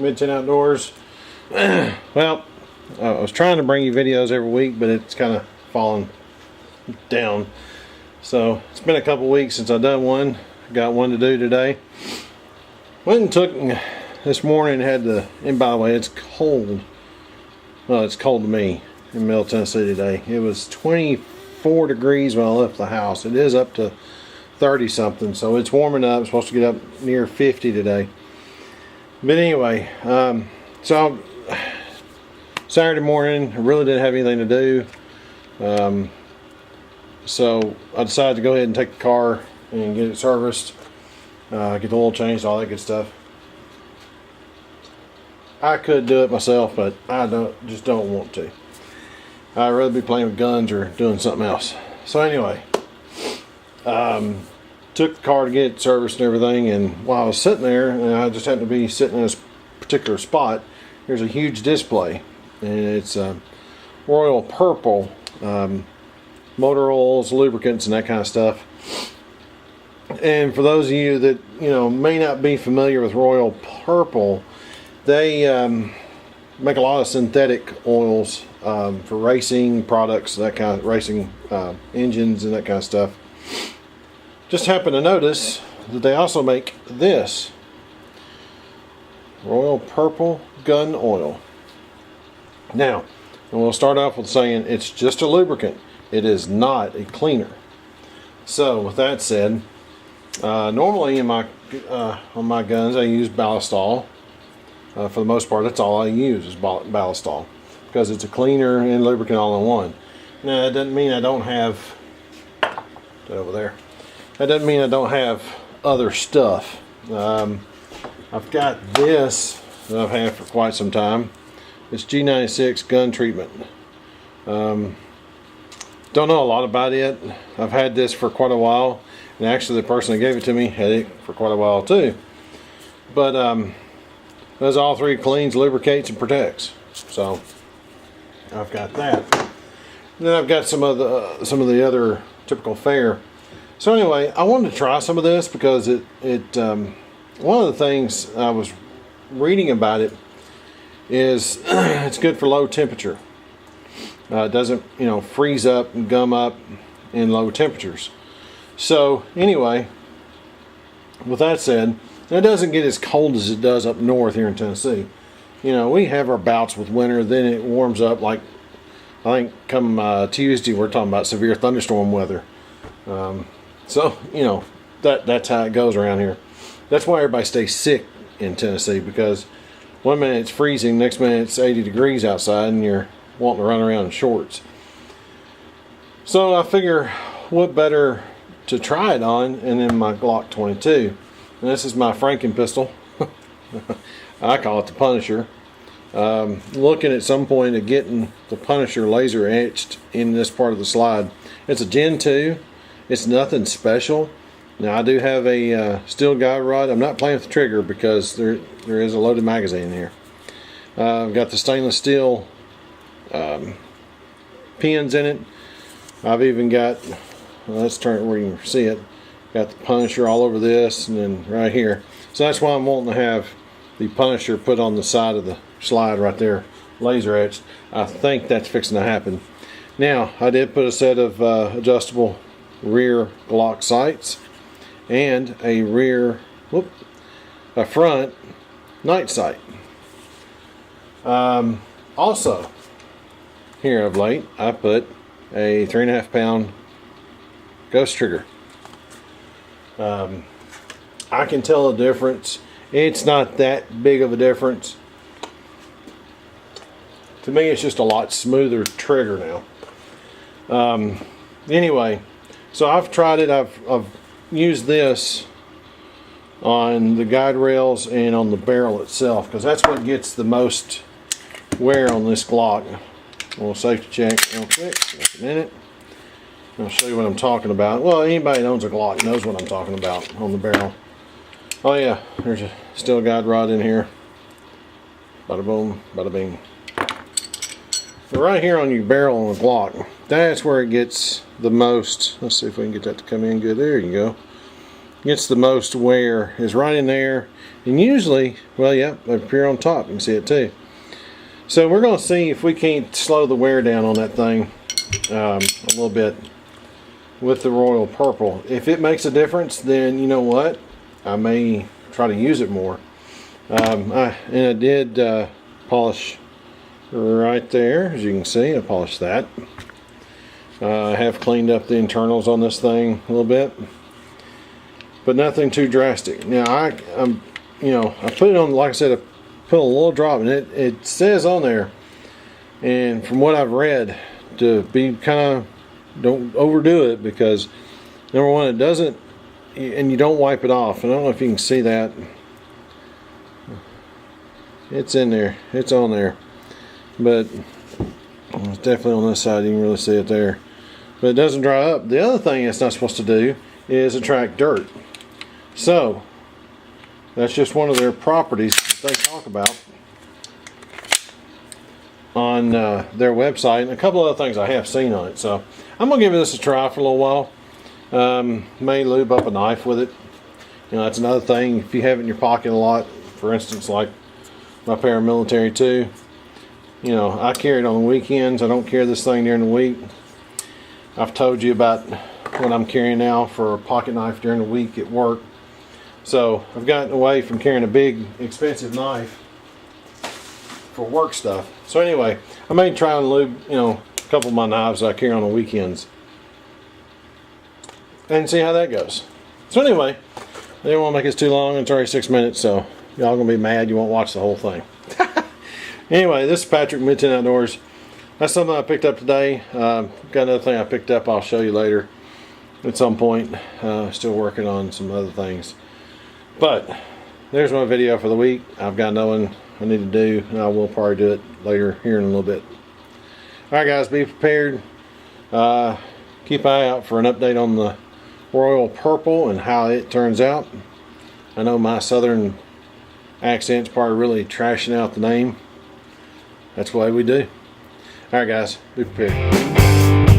Mid-10 Outdoors. Well, I was trying to bring you videos every week, but it's kind of fallen down. So it's been a couple weeks since I've done one. Got one to do today. Went and took this morning, and by the way, it's cold. Well, it's cold to me in Middle Tennessee today. It was 24 degrees when I left the house. It is up to 30 something, so it's warming up. It's supposed to get up near 50 today. But anyway, so Saturday morning, I really didn't have anything to do. So I decided to go ahead and take the car and get it serviced, get the oil changed, all that good stuff. I could do it myself, but I just don't want to. I'd rather be playing with guns or doing something else. So anyway, took the car to get it serviced and everything, and while I was sitting there, and I just happened to be sitting in this particular spot, there's a huge display, and it's Royal Purple motor oils, lubricants, and that kind of stuff. And for those of you that may not be familiar with Royal Purple, they make a lot of synthetic oils for racing products, that kind of racing engines and that kind of stuff. Just happened to notice that they also make this Royal Purple gun oil. Now, we'll start off with saying it's just a lubricant. It is not a cleaner. So with that said, normally in my on my guns I use Ballistol. For the most part, that's all I use is Ballistol, because it's a cleaner and lubricant all in one. Now that doesn't mean I don't have over there. That doesn't mean I don't have other stuff. I've got this that I've had for quite some time. It's G96 gun treatment. Don't know a lot about it. I've had this for quite a while, and actually the person that gave it to me had it for quite a while too. But does all three: cleans, lubricates, and protects. So I've got that. And then I've got some of the other typical fare. So anyway, I wanted to try some of this because it one of the things I was reading about it is it's good for low temperature. It doesn't freeze up and gum up in low temperatures. So anyway, with that said, it doesn't get as cold as it does up north here in Tennessee. We have our bouts with winter, then it warms up. Like I think come Tuesday we're talking about severe thunderstorm weather. So that's how it goes around here. That's why everybody stays sick in Tennessee, because one minute it's freezing, next minute it's 80 degrees outside, and you're wanting to run around in shorts. So I figure what better to try it on, and then my Glock 22. And this is my Franken pistol. I call it the Punisher. Looking at some point at getting the Punisher laser etched in this part of the slide. It's a Gen 2. It's nothing special. Now I do have a steel guide rod. I'm not playing with the trigger because there is a loaded magazine in here. I've got the stainless steel pins in it. I've even got, let's turn it where you can see it. Got the Punisher all over this, and then right here. So that's why I'm wanting to have the Punisher put on the side of the slide right there, laser etched. I think that's fixing to happen. Now I did put a set of adjustable rear Glock sights and a front night sight. Also, here of late, I put a 3.5 pound ghost trigger. I can tell a difference. It's not that big of a difference. To me, it's just a lot smoother trigger now. Anyway, so I've tried it. I've used this on the guide rails and on the barrel itself, because that's what gets the most wear on this Glock. We'll safety check real quick. Just a minute. I'll show you what I'm talking about. Well, anybody that owns a Glock knows what I'm talking about on the barrel. Oh yeah, there's a steel guide rod in here. Bada boom, bada bing. But right here on your barrel on the Glock, that's where it gets the most. Let's see if we can get that to come in good. There you go. gets the most wear is right in there. And usually, well, yeah, up here on top, you can see it too. So we're going to see if we can't slow the wear down on that thing a little bit with the Royal Purple. If it makes a difference, then you know what? I may try to use it more. I did polish right there, as you can see. I polished that. I have cleaned up the internals on this thing a little bit, but nothing too drastic. Now I put it on, like I said, I put a little drop, and it says on there, and from what I've read, to be kind of, don't overdo it, because number one, it doesn't, and you don't wipe it off. I don't know if you can see that. It's in there, it's on there, but it's definitely on this side. You can really see it there, but it doesn't dry up. The other thing it's not supposed to do is attract dirt. So that's just one of their properties that they talk about on their website, and a couple other things I have seen on it. So I'm gonna give this a try for a little while. May lube up a knife with it. You know, that's another thing. If you have it in your pocket a lot, for instance, like my paramilitary 2, you know, I carry it on the weekends. I don't carry this thing during the week. I've told you about what I'm carrying now for a pocket knife during the week at work. So I've gotten away from carrying a big, expensive knife for work stuff. So anyway, I may try and lube, you know, a couple of my knives that I carry on the weekends, and see how that goes. So anyway, I didn't want to make this too long. It's already 6 minutes, so y'all gonna be mad you won't watch the whole thing. Anyway, this is Patrick, Mid-10 Outdoors. That's something I picked up today. Got another thing I picked up I'll show you later at some point. Still working on some other things. But there's my video for the week. I've got another one I need to do, and I will probably do it later here in a little bit. Alright guys, be prepared. Keep an eye out for an update on the Royal Purple and how it turns out. I know my southern accent's probably really trashing out the name. That's the way we do. Alright guys, be prepared.